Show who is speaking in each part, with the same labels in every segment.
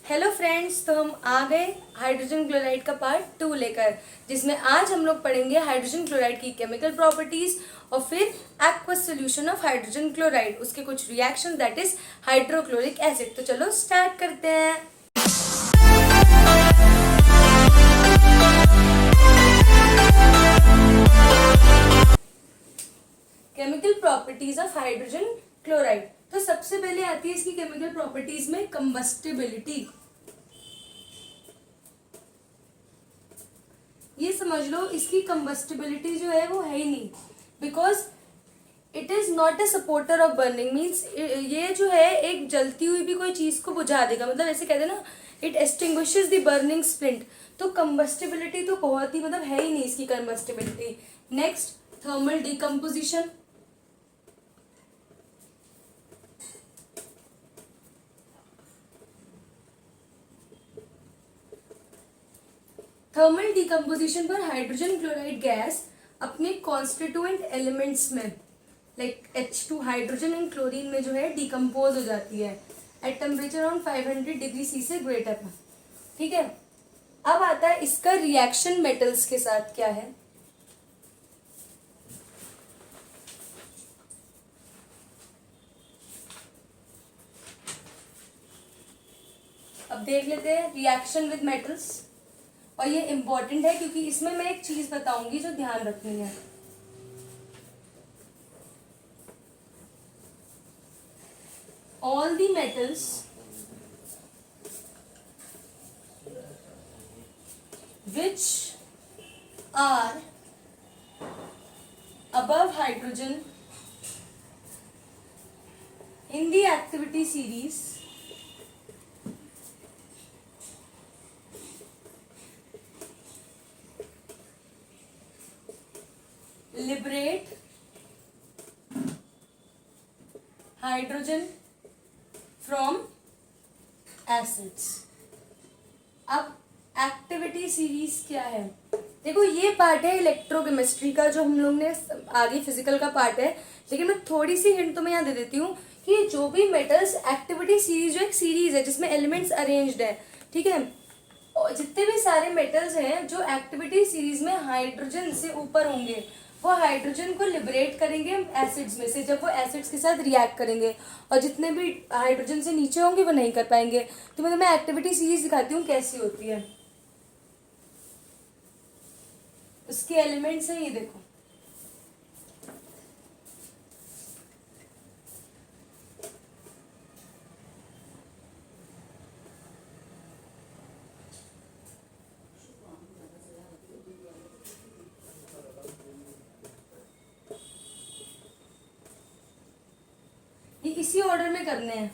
Speaker 1: Hello friends, तो हम आ गए हाइड्रोजन क्लोराइड का पार्ट 2 लेकर, जिसमें आज हम लोग पढ़ेंगे हाइड्रोजन क्लोराइड की केमिकल प्रॉपर्टीज और फिर aqueous solution of hydrogen chloride, उसके कुछ reaction that is hydrochloric acid. तो चलो स्टार्ट करते हैं। Chemical properties of hydrogen chloride. तो सबसे पहले आती है इसकी केमिकल प्रॉपर्टीज में कंबस्टिबिलिटी। ये समझ लो इसकी कंबस्टिबिलिटी जो है वो है ही नहीं, because it is not a supporter of burning. Means ये जो है एक जलती हुई भी कोई चीज को बुझा देगा, मतलब ऐसे कहते हैं ना, it extinguishes the burning splint. तो कंबस्टिबिलिटी तो बहुत ही मतलब है ही नहीं इसकी combustibility. Next, thermal decomposition. Thermal decomposition पर हाइड्रोजन क्लोराइड गैस अपने कॉन्स्टिट्यूएंट एलिमेंट्स में like H2 hydrogen and chlorine में जो है डिकम्पोज हो जाती है at temperature around 500 degree C से ग्रेटर पर। ठीक है, अब आता है इसका रिएक्शन मेटल्स के साथ क्या है। अब देख लेते हैं रिएक्शन विद मेटल्स, और ये इंपॉर्टेंट है क्योंकि इसमें मैं एक चीज बताऊंगी जो ध्यान रखनी है। All the metals which are above hydrogen in the activity series liberate hydrogen from acids। अब एक्टिविटी सीरीज क्या है? देखो, ये पार्ट है इलेक्ट्रोकेमिस्ट्री का जो हम लोग ने आगे फिजिकल का पार्ट है, लेकिन मैं थोड़ी सी हिंट तुम्हें यहाँ दे देती हूँ कि जो भी मेटल्स एक्टिविटी सीरीज जो एक सीरीज है जिसमें एलिमेंट्स अरेंज्ड है, ठीक है, और जितने भी सारे मेटल्स हैं जो एक्टिविटी सीरीज में हाइड्रोजन से ऊपर होंगे वो हाइड्रोजन को लिबरेट करेंगे एसिड्स में से जब वो एसिड्स के साथ रिएक्ट करेंगे, और जितने भी हाइड्रोजन से नीचे होंगे वो नहीं कर पाएंगे। तो मैं तुम्हें एक्टिविटी सीरीज दिखाती हूँ कैसी होती है। उसके एलिमेंट्स हैं, ये देखो। ये इसी ऑर्डर में करने हैं।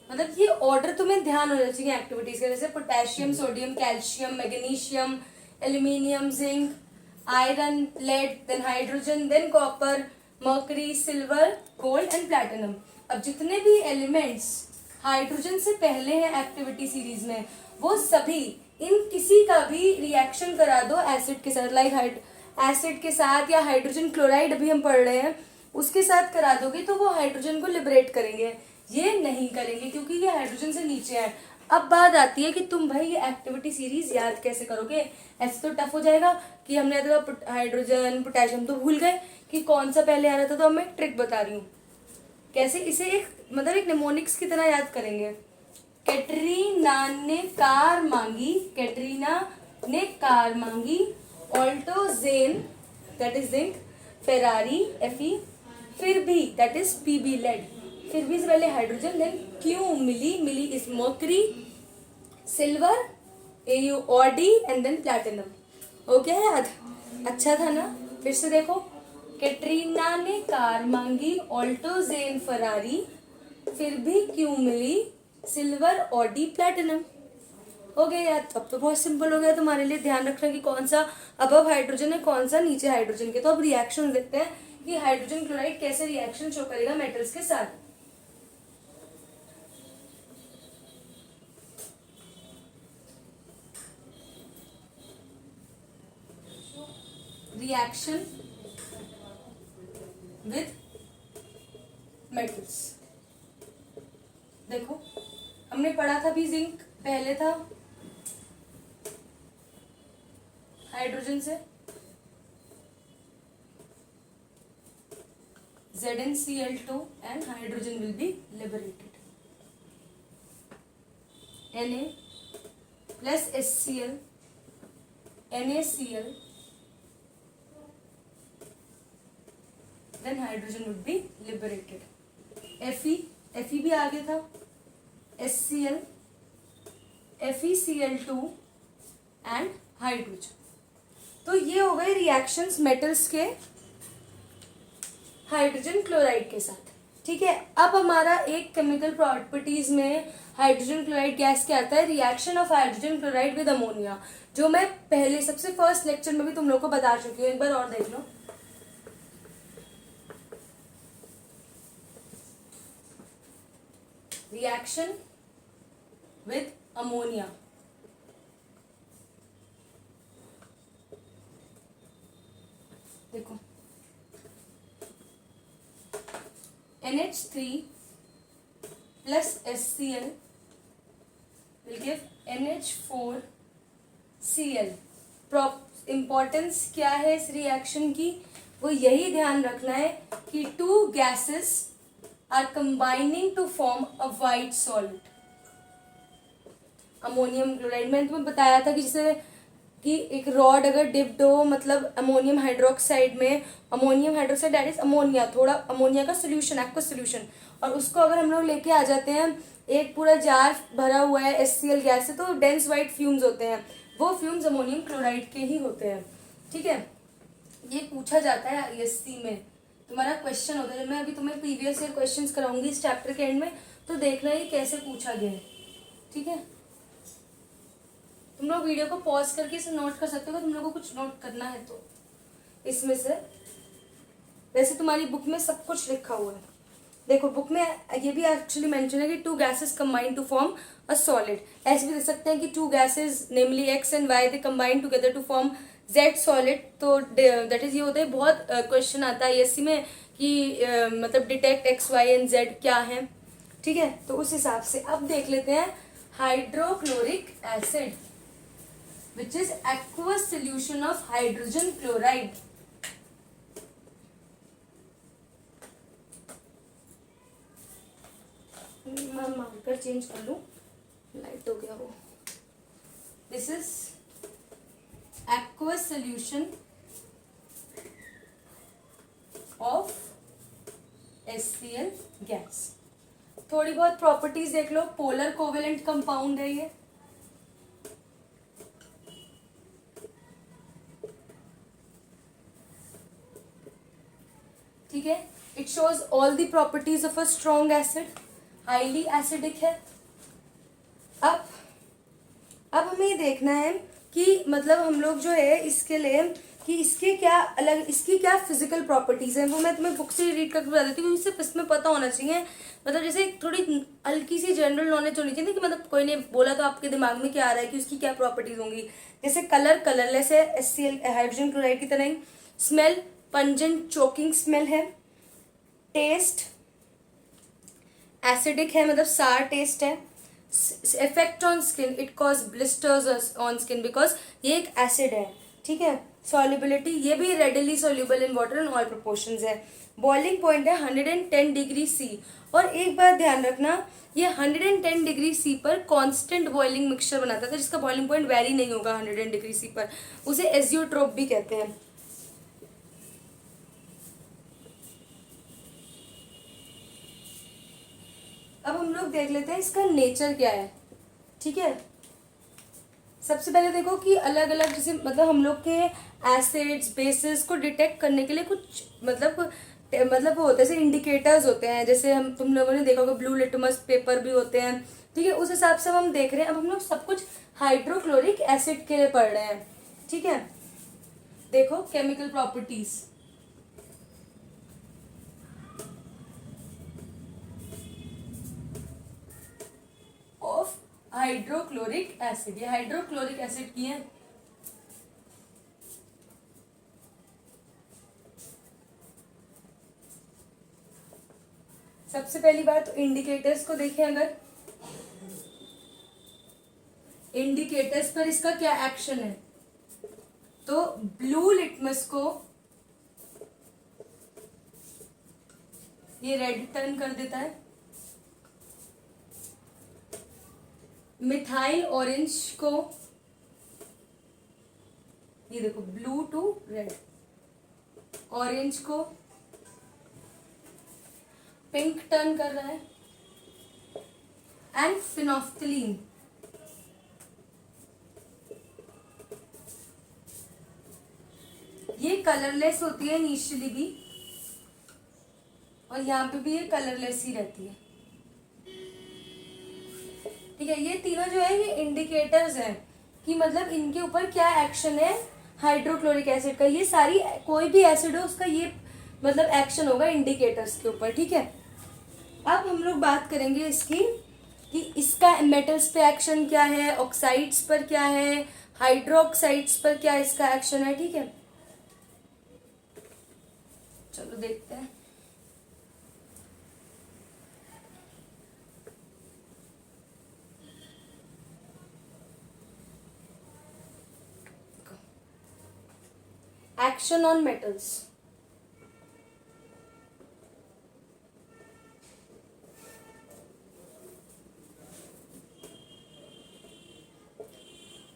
Speaker 1: मतलब ये ऑर्डर तुम्हें ध्यान होना चाहिए एक्टिविटीज का, जैसे potassium, sodium, calcium, magnesium, aluminium, zinc, iron, lead, then hydrogen, then copper, mercury, silver, gold and platinum. अब जितने भी एलिमेंट्स हाइड्रोजन से पहले हैं एक्टिविटी सीरीज में, वो सभी इन किसी का भी रिएक्शन करा दो एसिड के साथ, लाइक एसिड के साथ या हाइड्रोजन क्लोराइड अभी हम पढ़ रहे हैं उसके साथ करा दोगे तो वो हाइड्रोजन को लिबरेट करेंगे। ये नहीं करेंगे क्योंकि ये हाइड्रोजन से नीचे है। अब बात आती है कि तुम भाई ये एक्टिविटी सीरीज याद कैसे करोगे? ऐसे तो टफ हो जाएगा कि हमने तो हाइड्रोजन पोटेशियम तो भूल गए कि कौन सा पहले आ रहा था, तो अब मैं ट्रिक बता रही हूँ कैसे इसे एक मतलब एक निमोनिक्स की तरह याद करेंगे। कैटरीना ने कार मांगी, कैटरीना ने कार मांगी, Alto Zen that is zinc, Ferrari Fe, फिर भी दैट इज Pb लेड, फिर भी से पहले हाइड्रोजन, देन क्यों मिली, मिली is mercury, silver AuOD and then platinum. हो गया याद? अच्छा था ना? फिर से देखो, कैटरीना ने कार मांगी, ऑल्टोजेन फरारी, फिर भी क्यों मिली, सिल्वर ऑडी प्लैटिनम। हो गया याद? अब तो बहुत सिंपल हो गया तुम्हारे लिए। ध्यान रखना कि कौन सा अबव हाइड्रोजन है, कौन सा नीचे हाइड्रोजन के। तो अब रिएक्शन देखते हैं कि हाइड्रोजन क्लोराइड कैसे रिएक्शन शो करेगा मेटल्स के साथ। Reaction with metals. देखो हमने पढ़ा था भी, जिंक पहले था हाइड्रोजन से, ZnCl2 and hydrogen will be liberated. Na plus HCl, NaCl, then hydrogen would be liberated. Fe भी आगे था, HCl, FeCl2 and hydrogen। तो ये हो गए रिएक्शंस मेटल्स के हाइड्रोजन क्लोराइड के साथ। ठीक है, अब हमारा एक केमिकल प्रॉपर्टीज में हाइड्रोजन क्लोराइड गैस क्या आता है, reaction of hydrogen chloride with ammonia, जो मैं पहले सबसे फर्स्ट लेक्चर में भी तुम लोग को बता चुकी हूँ, एक बार और देख लो। रिएक्शन विद अमोनिया, देखो NH3 plus HCl will give NH4Cl। Importance क्या है इस रिएक्शन की, वो यही ध्यान रखना है कि two gases are combining to form a white solid, ammonium chloride. मैंने तुम्हें बताया था कि जैसे कि एक रॉड अगर डिप्ड हो, मतलब अमोनियम हाइड्रोक्साइड में, ammonium hydroxide that is ammonia, थोड़ा अमोनिया का सोल्यूशन, एक्वस सोल्यूशन, और उसको अगर हम लोग लेके आ जाते हैं, एक पूरा जार भरा हुआ है HCl गैस से, तो डेंस वाइट फ्यूम्स होते हैं, वो फ्यूम्स अमोनियम क्लोराइड के ही होते हैं। ठीक है, ये पूछा जाता है ISC में, तुम्हारा क्वेश्चन होता है। मैं अभी तुम्हें प्रीवियस ईयर क्वेश्चन कराऊंगी इस चैप्टर के एंड में, तो देखना ये कैसे पूछा गया है। ठीक है, तुम लोग वीडियो को पॉज करके इसे नोट कर सकते हो, तुम लोग को कुछ नोट करना है तो इसमें से। वैसे तुम्हारी बुक में सब कुछ लिखा हुआ है, देखो बुक में ये भी एक्चुअली मेंशन है कि two gases combine to form a solid. ऐसे भी देख सकते हैं कि two gases namely X and Y they combine together to form Z सॉलिड। तो दैट इज ये होता है, बहुत क्वेश्चन आता है ISC में कि मतलब detect X Y and Z क्या है। ठीक है, तो उस हिसाब से अब देख लेते हैं hydrochloric acid which is aqueous solution of hydrogen chloride। मैं मार्कर चेंज कर लूं, लाइट हो गया वो। This is aqueous solution of HCl gas. थोड़ी बहुत प्रॉपर्टीज देख लो, पोलर कोवेलेंट कंपाउंड है ये, ठीक है। It shows all the properties of a strong acid, highly acidic है। अब हमें ये देखना है कि मतलब हम लोग जो है इसके लिए कि इसके क्या अलग, इसकी क्या फिजिकल प्रॉपर्टीज है, वो मैं तुम्हें बुक से रीड करके बता देती हूँ, इससे इसमें पता होना चाहिए। मतलब जैसे थोड़ी हल्की सी जनरल नॉलेज होनी चाहिए कि मतलब कोई ने बोला तो आपके दिमाग में क्या आ रहा है कि उसकी क्या प्रॉपर्टीज होंगी। जैसे कलरलेस है HCl हाइड्रोजन क्लोराइड की तरह ही। स्मेल पंजेंट चोकिंग स्मेल है। टेस्ट एसिडिक है, मतलब सार टेस्ट है। Effect on skin, it cause blisters on skin because ये एक एसिड है। ठीक है, सॉल्युबिलिटी, ये भी readily soluble in water in all proportions है। बॉइलिंग पॉइंट है 110 डिग्री सी। और एक बात ध्यान रखना, ये 110 डिग्री सी पर कांस्टेंट बॉइलिंग मिक्सचर बनाता था, जिसका बॉइलिंग पॉइंट वेरी नहीं होगा 110 डिग्री सी पर, उसे एजियोट्रोप भी कहते हैं। अब हम लोग देख लेते हैं इसका नेचर क्या है। ठीक है, सबसे पहले देखो कि अलग अलग जैसे मतलब हम लोग के एसिड्स बेसिस को डिटेक्ट करने के लिए कुछ मतलब वो होते हैं, जैसे इंडिकेटर्स होते हैं, जैसे हम तुम लोगों ने देखा होगा ब्लू लिटमस पेपर भी होते हैं। ठीक है, उस हिसाब से हम देख रहे हैं। अब हम लोग सब कुछ हाइड्रोक्लोरिक एसिड के लिए पढ़ रहे हैं। ठीक है, देखो chemical properties, of hydrochloric acid. ये हाइड्रोक्लोरिक एसिड की है। सबसे पहली बात इंडिकेटर्स को देखें, अगर इंडिकेटर्स पर इसका क्या एक्शन है, तो ब्लू लिटमस को ये रेड टर्न कर देता है, मिथाइल ऑरेंज को ये देखो ब्लू टू रेड, ऑरेंज को पिंक टर्न कर रहा है, एंड फिनोफ्थलीन ये कलरलेस होती है इनिशियली भी, और यहाँ पे भी ये कलरलेस ही रहती है। ठीक है, ये तीनों जो है ये इंडिकेटर्स हैं कि मतलब इनके ऊपर क्या एक्शन है हाइड्रोक्लोरिक एसिड का। ये सारी कोई भी एसिड हो उसका ये मतलब एक्शन होगा इंडिकेटर्स के ऊपर। ठीक है, अब हम लोग बात करेंगे इसकी कि इसका मेटल्स पे एक्शन क्या है, ऑक्साइड्स पर क्या है, हाइड्रोक्साइड्स पर क्या इसका एक्शन है। ठीक है, चलो देखते हैं। एक्शन ऑन मेटल्स,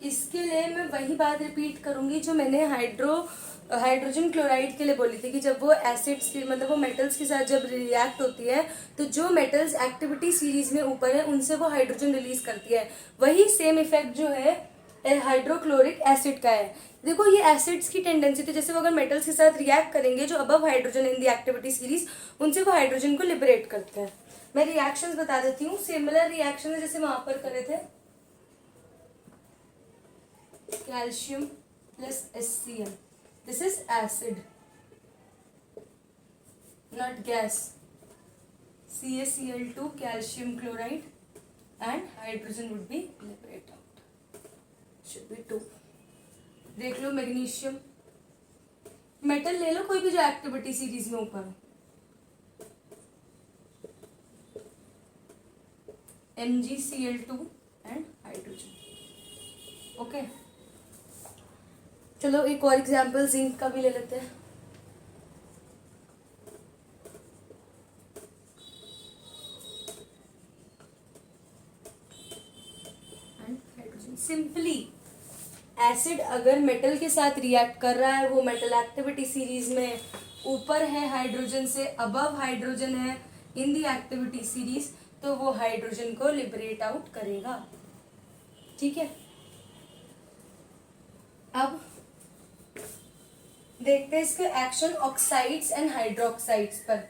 Speaker 1: इसके लिए मैं वही बात रिपीट करूंगी जो मैंने हाइड्रोजन क्लोराइड के लिए बोली थी कि जब वो एसिड्स की मतलब वो मेटल्स के साथ जब रिएक्ट होती है तो जो मेटल्स एक्टिविटी सीरीज में ऊपर है उनसे वो हाइड्रोजन रिलीज करती है। वही सेम इफेक्ट जो है हाइड्रोक्लोरिक एसिड का है। देखो ये एसिड्स की टेंडेंसी थी, जैसे वो अगर मेटल्स के साथ रिएक्ट करेंगे जो above hydrogen in the activity series, उनसे वो हाइड्रोजन को लिबरेट करते हैं। मैं रिएक्शंस बता देती हूँ, सिमिलर रिएक्शन जैसे वहां पर करे थे, calcium plus HCl, this is acid not gas, CaCl2 calcium chloride and hydrogen would be liberated out, should be 2। देख लो मैग्नीशियम, मेटल ले लो कोई भी जो एक्टिविटी सीरीज में ऊपर हो, MgCl2 एंड हाइड्रोजन। ओके, चलो एक और एग्जाम्पल जिंक का भी ले लेते हैं। सिंपली एसिड अगर मेटल के साथ रिएक्ट कर रहा है, वो मेटल एक्टिविटी सीरीज में ऊपर है हाइड्रोजन से, अबव हाइड्रोजन है इन दी एक्टिविटी सीरीज, तो वो हाइड्रोजन को लिबरेट आउट करेगा। ठीक है, अब देखते हैं इसके एक्शन ऑक्साइड्स एंड हाइड्रोक्साइड्स पर।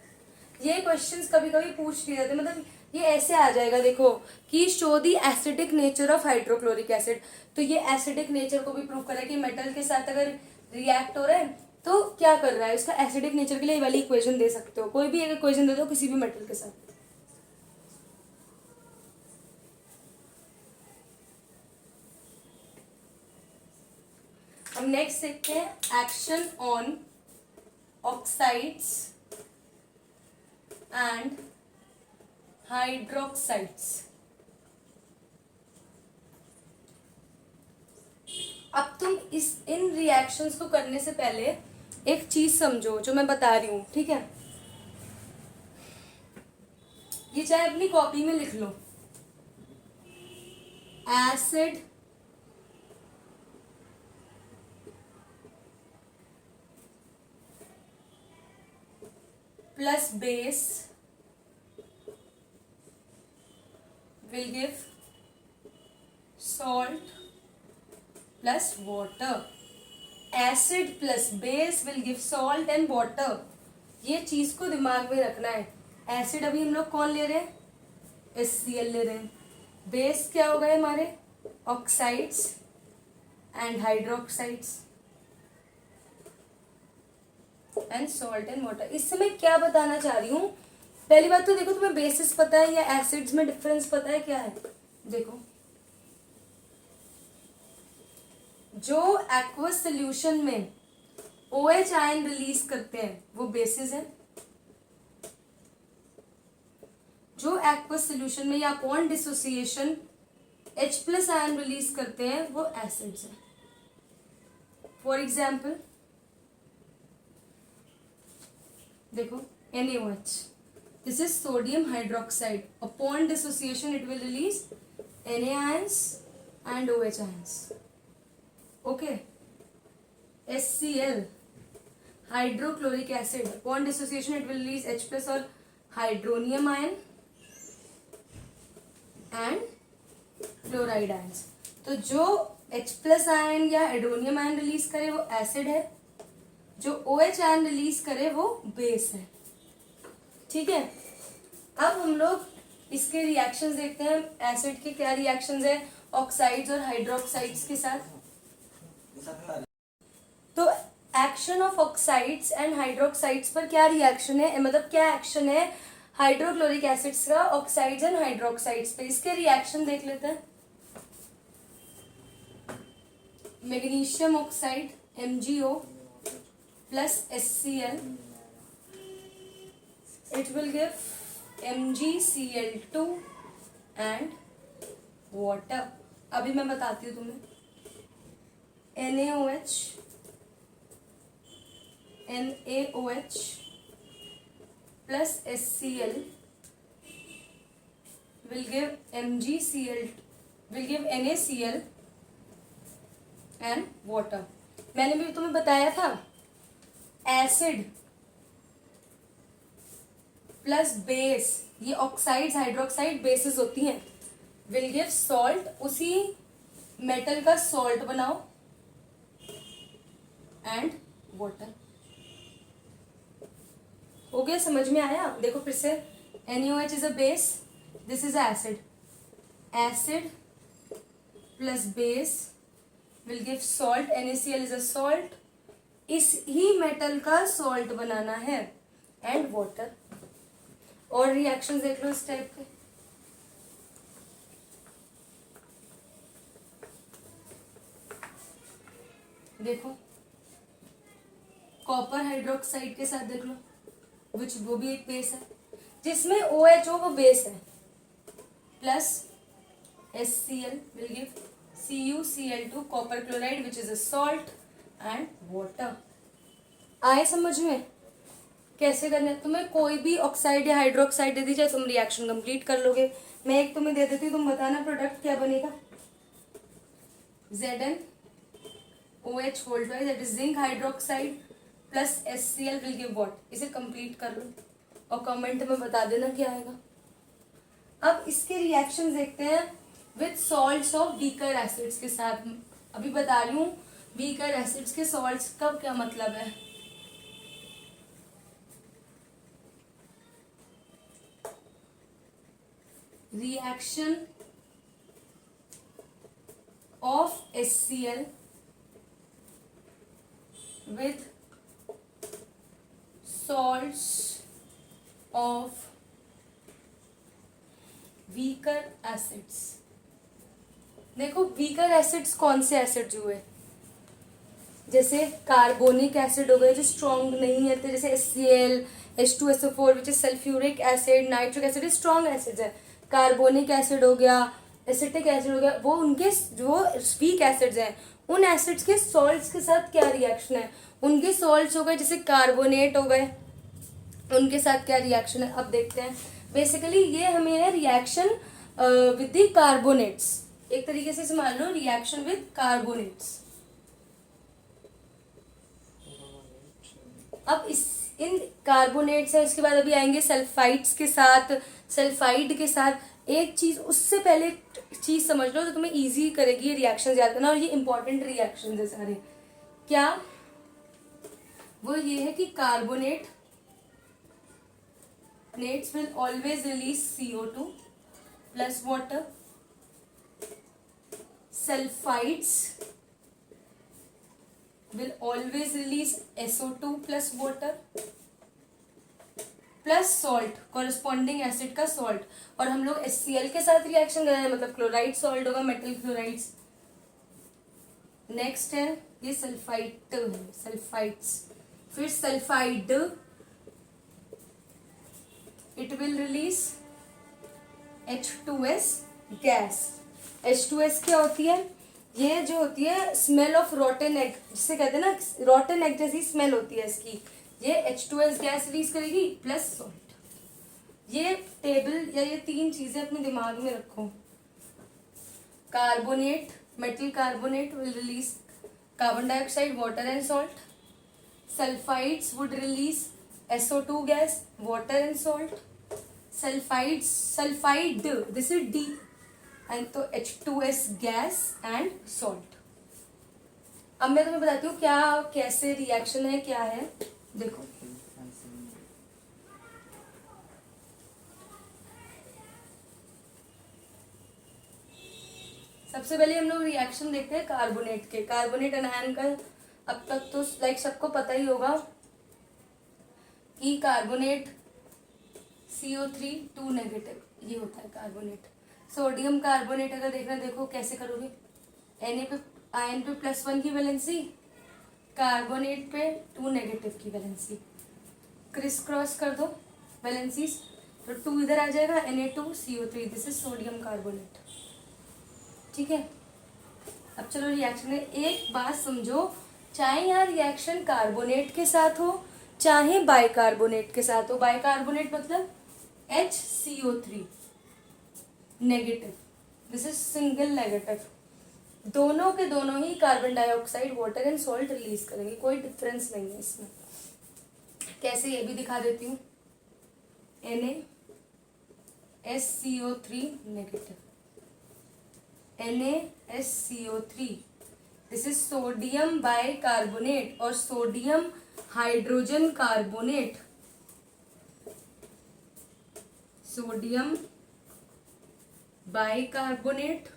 Speaker 1: ये क्वेश्चंस कभी कभी पूछ लिए जाते, मतलब ये ऐसे आ जाएगा देखो कि show the acidic nature of hydrochloric acid, तो ये एसिडिक नेचर को भी प्रूव करें कि मेटल के साथ अगर रिएक्ट हो रहा है तो क्या कर रहा है, इसका एसिडिक नेचर के लिए ये वाली इक्वेशन दे सकते हो, कोई भी एक इक्वेशन दे दो किसी भी मेटल के साथ। अब नेक्स्ट देखते हैं action on oxides and hydroxides. अब तुम इन रिएक्शंस को करने से पहले एक चीज समझो जो मैं बता रही हूं। ठीक है, ये चाहे अपनी कॉपी में लिख लो, acid plus base will give salt plus water, acid plus base will give salt and water। ये चीज को दिमाग में रखना है। एसिड अभी हम लोग कौन ले रहे हैं, HCl ले रहे हैं, बेस क्या हो गए हमारे oxides and hydroxides and salt and water. इससे मैं क्या बताना चाह रही हूँ, पहली बात तो देखो तुम्हें बेसिस पता है या एसिड्स में डिफरेंस पता है क्या है। देखो जो एक्वस सोल्यूशन में OH आयन रिलीज करते हैं वो बेसिस है, जो एक्वस सोल्यूशन में या upon dissociation H plus ion release करते हैं वो एसिड्स हैं. फॉर एग्जाम्पल देखो NaOH, this is sodium hydroxide. Upon dissociation it will release Na ions and OH ions. Okay. HCl, hydrochloric acid. Upon dissociation it will release H plus or hydronium ion and chloride ions. तो जो H plus ion या hydronium ion release करे वो acid है, जो OH ion release करे वो base है. ठीक है. अब हम लोग इसके रिएक्शंस देखते हैं. एसिड के क्या रिएक्शंस है ऑक्साइड्स और हाइड्रोक्साइड्स के साथ. तो action of oxides and hydroxides पर क्या रिएक्शन है, मतलब क्या एक्शन है हाइड्रोक्लोरिक एसिड्स का ऑक्साइड्स एंड हाइड्रोक्साइड्स पे. इसके रिएक्शन देख लेते हैं. Magnesium oxide MgO plus HCl, it will give MgCl2 and water. अभी मैं बताती हूँ तुम्हें. NaOH plus HCl will give MgCl, will give NaCl and water. मैंने भी तुम्हें बताया था एसिड प्लस बेस, ये ऑक्साइड्स हाइड्रोक्साइड बेसिस होती हैं. विल गिव सॉल्ट, उसी मेटल का सॉल्ट बनाओ एंड वाटर. हो गया, समझ में आया. देखो फिर से. NaOH is a base, this is acid. Acid plus base will give salt. NaCl is a salt. इस ही मेटल का सॉल्ट बनाना है एंड वाटर. और रिएक्शन देख लो इस टाइप के. देखो कॉपर हाइड्रोक्साइड के साथ देख लो, विच वो भी एक बेस है, जिसमें OHO वो बेस है, plus HCl will give CuCl2 copper chloride which is a salt and water. आए समझ में कैसे करना है. तुम्हें कोई भी ऑक्साइड या हाइड्रोक्साइड दे दी जाए तुम रिएक्शन कंप्लीट कर लोगे. मैं एक तुम्हें दे देती हूँ, तुम बताना प्रोडक्ट क्या बनेगा. ZnOH whole twice, that is zinc hydroxide plus HCl will give what. इसे कंप्लीट कर लो और कमेंट में बता देना क्या आएगा. अब इसके रिएक्शन देखते हैं with salts of weaker acids के साथ. अभी बता रही हूँ वीकर एसिड्स के सॉल्ट्स का क्या मतलब है. Reaction of HCl with salts of weaker acids. देखो वीकर एसिड्स कौन से एसिड्स हुए, जैसे कार्बोनिक एसिड हो गए जो स्ट्रॉन्ग नहीं है, तो जैसे HCl, H2SO4 which is sulphuric acid, nitric acid strong acids है. कार्बोनिक एसिड हो गया, एसिटिक एसिड हो गया, वो उनके जो वीक एसिड्स हैं उन एसिड्स के सॉल्ट्स के साथ क्या रिएक्शन है. उनके सॉल्ट्स हो गए जैसे कार्बोनेट हो गए, उनके साथ क्या रिएक्शन है अब देखते हैं. बेसिकली ये हमें है रिएक्शन विद द कार्बोनेट्स. एक तरीके से मान लो रिएक्शन विद कार्बोनेट्स. अब इस इन कार्बोनेट्स है, उसके बाद अभी आएंगे सल्फाइड्स के साथ. सल्फाइड के साथ एक चीज, उससे पहले चीज समझ लो तो तुम्हें इजी करेगी ये रिएक्शन याद करना. और ये इंपॉर्टेंट रिएक्शन है सारे. क्या वो ये है कि carbonate nets will always release CO2 plus water. Sulphides will always release SO2 plus water plus salt, corresponding acid का सॉल्ट. और हम लोग HCl के साथ रिएक्शन कर रहे हैं, मतलब क्लोराइड सॉल्ट होगा, मेटल क्लोराइड्स. नेक्स्ट है ये सल्फाइड है, सल्फाइड्स. फिर sulphide it will release H2S gas. H2S क्या होती है? ये जो होती है स्मेल ऑफ रॉटन एग, जिसे कहते हैं ना रॉटन एग जैसी स्मेल होती है इसकी। ये H2S गैस रिलीज करेगी प्लस सॉल्ट। ये टेबल या ये तीन चीजें अपने दिमाग में रखो। Carbonate, metal carbonate will release carbon dioxide, water and salt. Sulfides would release SO2 gas, water and salt. Sulfide, this is D, and तो H2S gas and salt. अब मैं तुम्हें बताती हूँ क्या कैसे रिएक्शन है, क्या है देखो. सबसे पहले हम लोग रिएक्शन देखते हैं कार्बोनेट के. कार्बोनेट एनायन का अब तक तो लाइक सबको पता ही होगा कि कार्बोनेट CO3 2 नेगेटिव, ये होता है कार्बोनेट. सोडियम कार्बोनेट अगर देखना, देखो कैसे करोगे. Na पे आयन पे +1 की वैलेंसी, कार्बोनेट पे 2 नेगेटिव की वैलेंसी. क्रिस क्रॉस कर दो वैलेंसीज तो 2 इधर आ जाएगा. Na2CO3, this is sodium carbonate. ठीक है. अब चलो रिएक्शन में एक बात समझो, चाहे यहाँ रिएक्शन कार्बोनेट के साथ हो चाहे बाइकार्बोनेट के साथ हो. बाइकार्बोनेट मतलब HCO3 negative, this is single negative. दोनों के दोनों ही carbon dioxide, water and salt release करेंगे, कोई डिफरेंस नहीं है इसमें. कैसे ये भी दिखा देती हूँ. NaSCO3 negative, NaSCO3, this is sodium bicarbonate और sodium hydrogen carbonate. Sodium bicarbonate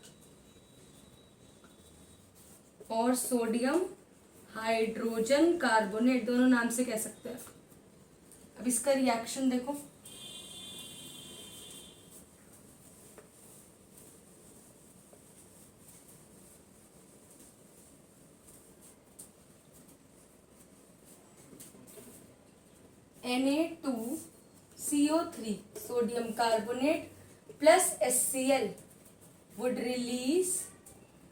Speaker 1: और सोडियम हाइड्रोजन कार्बोनेट, दोनों नाम से कह सकते हैं. अब इसका रिएक्शन देखो. Na2CO3 sodium carbonate plus HCl would release.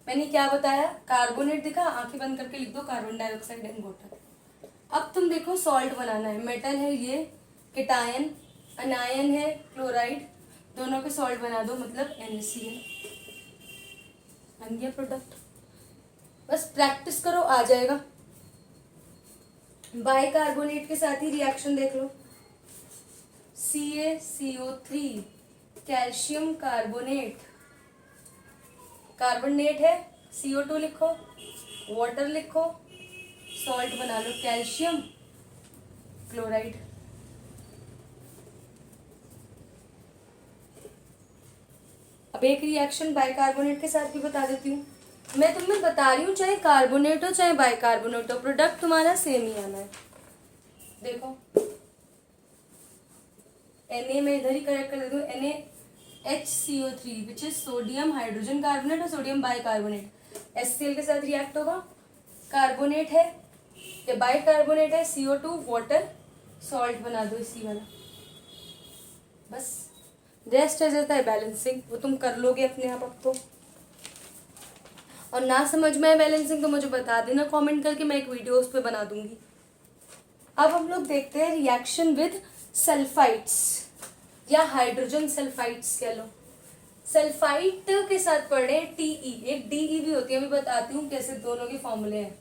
Speaker 1: मैंने क्या बताया, कार्बोनेट दिखा, आंखें बंद करके लिख दो कार्बन डाइऑक्साइड एंड वाटर. अब तुम देखो सॉल्ट बनाना है. मेटल है ये, केटायन, अनायन है क्लोराइड, दोनों के सॉल्ट बना दो, मतलब NaCl बन गया प्रोडक्ट. बस प्रैक्टिस करो, आ जाएगा. बाइकार्बोनेट के साथ ही रिएक्शन देख लो. CaCO3 कैल्शियम कार्बोनेट, कार्बोनेट है, CO2 लिखो, वाटर लिखो, सॉल्ट बना लो कैल्शियम क्लोराइड. अब एक रिएक्शन बाइकार्बोनेट के साथ भी बता देती हूँ. मैं तुम्हें बता रही हूँ चाहे कार्बोनेट हो चाहे बाइकार्बोनेट हो, प्रोडक्ट तुम्हारा सेम ही आना है. देखो Na में इधर ही करेक्ट कर देती हूँ. NaHCO3 which is sodium hydrogen carbonate और सोडियम बाइकार्बोनेट. HCl के साथ रिएक्ट होगा. कार्बोनेट है या बाइकार्बोनेट है, CO2 वाटर, सॉल्ट बना दो इसी वाला. बस रेस्ट रह जाता है बैलेंसिंग, वो तुम कर लोगे अपने आप. अब तो और ना समझ में आए बैलेंसिंग तो मुझे बता देना कमेंट करके, मैं एक वीडियो उस पर बना दूंगी. अब हम लोग देखते हैं रिएक्शन विद सल्फाइड्स या हाइड्रोजन सल्फाइड्स कह लो. सल्फाइड के साथ पढ़े TE, एक DE भी होती है, मैं बताती हूँ कैसे दोनों के फॉर्मूले हैं.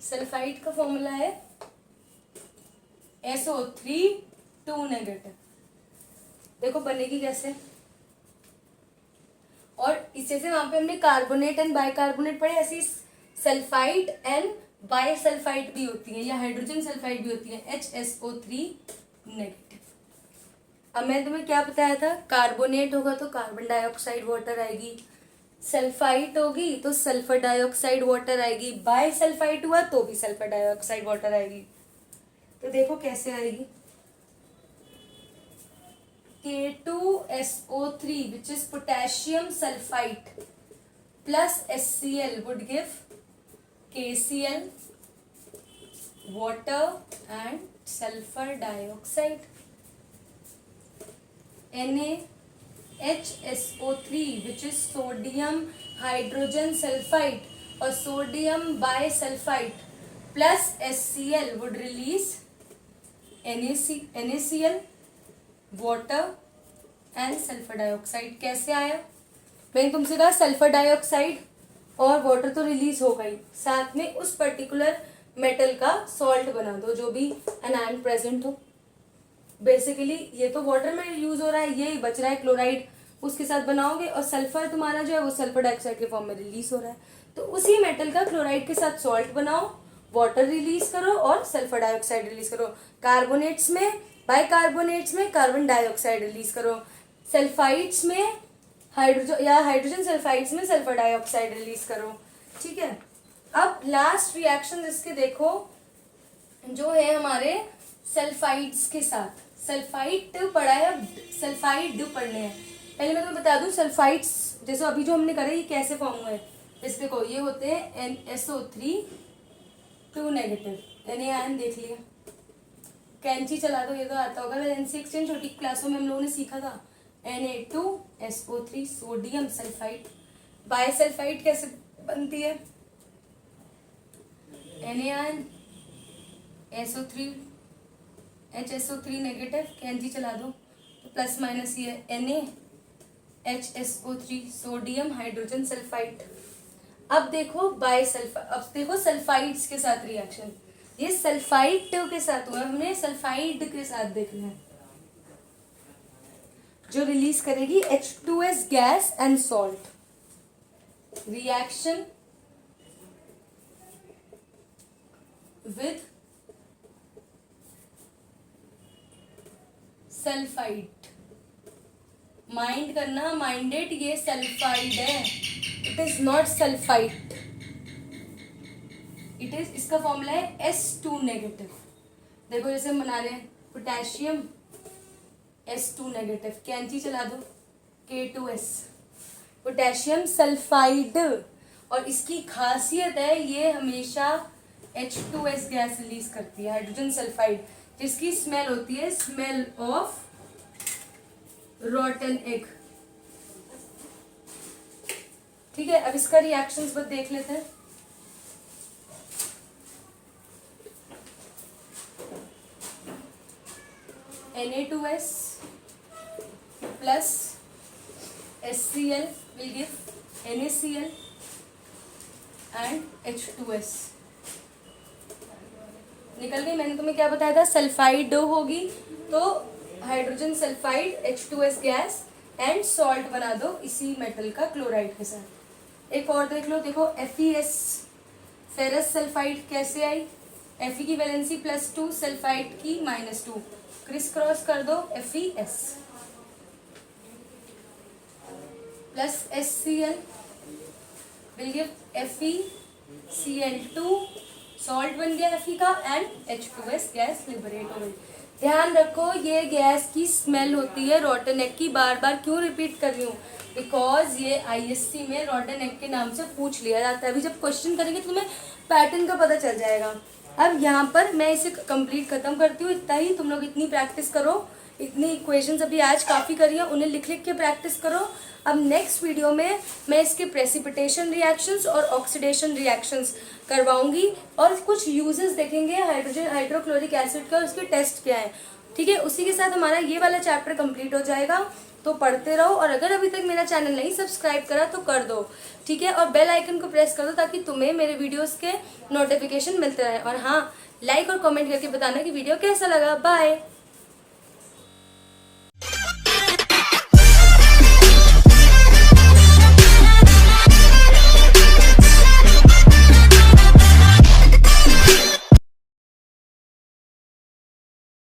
Speaker 1: सल्फाइड का फॉर्मूला है SO3 2 नेगेटिव. देखो बनेगी कैसे. और इसे से वहां पे हमने कार्बोनेट एंड बाइकार्बोनेट पढ़े, ऐसी सल्फाइड एंड बाइसल्फाइड भी होती है या हाइड्रोजन सल्फाइड भी होती है, HSO3 नेगेटिव. अब मैं तुम्हें क्या बताया था, कार्बोनेट होगा तो कार्बन डाइऑक्साइड वाटर आएगी, सल्फाइड होगी तो सल्फर डाइऑक्साइड वाटर आएगी, बाइसल्फाइड हुआ तो भी सल्फर डाइऑक्साइड वाटर आएगी. तो देखो कैसे आएगी, K2SO3 which is potassium sulfite plus HCl would give KCl, water and sulfur dioxide. NaHSO3 which is sodium hydrogen sulfide or sodium bisulfite plus HCl would release NaCl, water and sulphur dioxide. कैसे आया? मैंने तुमसे कहा sulphur dioxide और water तो release हो गई, साथ में उस पर्टिकुलर मेटल का सॉल्ट बना दो जो भी एनायन प्रेजेंट हो. बेसिकली ये तो वाटर में यूज हो रहा है, ये बच रहा है क्लोराइड, उसके साथ बनाओगे और सल्फर तुम्हारा जो है वो सल्फर डाइऑक्साइड के फॉर्म में रिलीज हो रहा है. तो उसी मेटल का क्लोराइड के साथ सॉल्ट बनाओ, वाटर रिलीज करो और सल्फर डाइऑक्साइड रिलीज करो. कार्बोनेट्स में, बाइकार्बोनेट्स में कार्बन डाइऑक्साइड रिलीज करो. सल्फाइड्स में हाइड्रोजन या हाइड्रोजन सल्फाइड्स में सल्फर डाइऑक्साइड रिलीज करो. ठीक है. अब लास्ट रिएक्शन इसके देखो जो है हमारे सल्फाइड्स के साथ. सल्फाइड पढ़ा है, अब सल्फाइड पढ़ने हैं. पहले मैं तुम्हें बता दूं सल्फाइड्स जैसे अभी जो हमने करे ये कैसे फॉर्म हुए. जैसे देखो ये होते हैं NSO3 2 नेगेटिव. NaIon देख लिया, कैंची चला दो, ये तो आता होगा. NC एक्सचेंज छोटी क्लासों में हम लोगों ने सीखा था. Na2SO3 sodium sulphide. बायसल्फाइड कैसे बनती है? NaIon SO3 HSO3 नेगेटिव, कैंची चला दो, प्लस माइनस ये NaHSO3 सोडियम हाइड्रोजन सल्फाइड. अब देखो अब देखो सल्फाइड्स के साथ रिएक्शन. ये सल्फाइड के साथ हुआ, हमने सल्फाइड के साथ देखना है जो रिलीज करेगी H2S gas and salt. Reaction with sulphide. Mind करना, माइंडेड, ये सल्फाइड है, it is not sulphide. It is, इसका फॉर्मूला है S2 नेगेटिव. देखो जैसे हम बना रहे हैं पोटेशियम S2 नेगेटिव, कैंची चला दो, K2S पोटेशियम सल्फाइड. और इसकी खासियत है ये हमेशा H2S गैस रिलीज करती है, हाइड्रोजन सल्फाइड, जिसकी स्मेल होती है स्मेल ऑफ रॉटन एग. ठीक है. अब इसका रिएक्शंस बस देख लेते हैं. Na2S plus HCl will give NaCl and H2S. निकल गई. मैंने तुम्हें क्या बताया था, सल्फाइड होगी तो hydrogen sulphide H2S gas and salt बना दो इसी मेटल का क्लोराइड के साथ. एक और देख लो, देखो FeS फेरस सल्फाइड कैसे आई. Fe की वैलेंसी +2, सल्फाइड की -2, क्रिस क्रॉस कर दो, FeS plus HCl will give FeCl2, salt बन गया Fe का एंड H2S गैस लिबरेट हो गई. ध्यान रखो ये गैस की स्मेल होती है रॉटन एग की. बार बार क्यों रिपीट कर रही हूँ, बिकॉज ये ISC में रॉटन एग के नाम से पूछ लिया जाता है. अभी जब क्वेश्चन करेंगे तो तुम्हें पैटर्न का पता चल जाएगा. अब यहाँ पर मैं इसे कंप्लीट खत्म करती हूँ. इतना ही, तुम लोग इतनी प्रैक्टिस करो, इतनी इक्वेशंस अभी आज काफ़ी करी है, उन्हें लिख लिख के प्रैक्टिस करो. अब नेक्स्ट वीडियो में मैं इसके प्रेसिपिटेशन रिएक्शंस और ऑक्सीडेशन रिएक्शंस करवाऊंगी और कुछ यूजेस देखेंगे हाइड्रोजन हाइड्रोक्लोरिक एसिड का, उसके टेस्ट क्या है. ठीक है. उसी के साथ हमारा ये वाला चैप्टर कंप्लीट हो जाएगा. तो पढ़ते रहो और अगर अभी तक मेरा चैनल नहीं सब्सक्राइब करा तो कर दो. ठीक है. और बेल आइकन को प्रेस कर दो ताकि तुम्हें मेरे वीडियोस के नोटिफिकेशन मिलते रहे. और हाँ, लाइक और कमेंट करके बताना कि वीडियो कैसा लगा. बाय.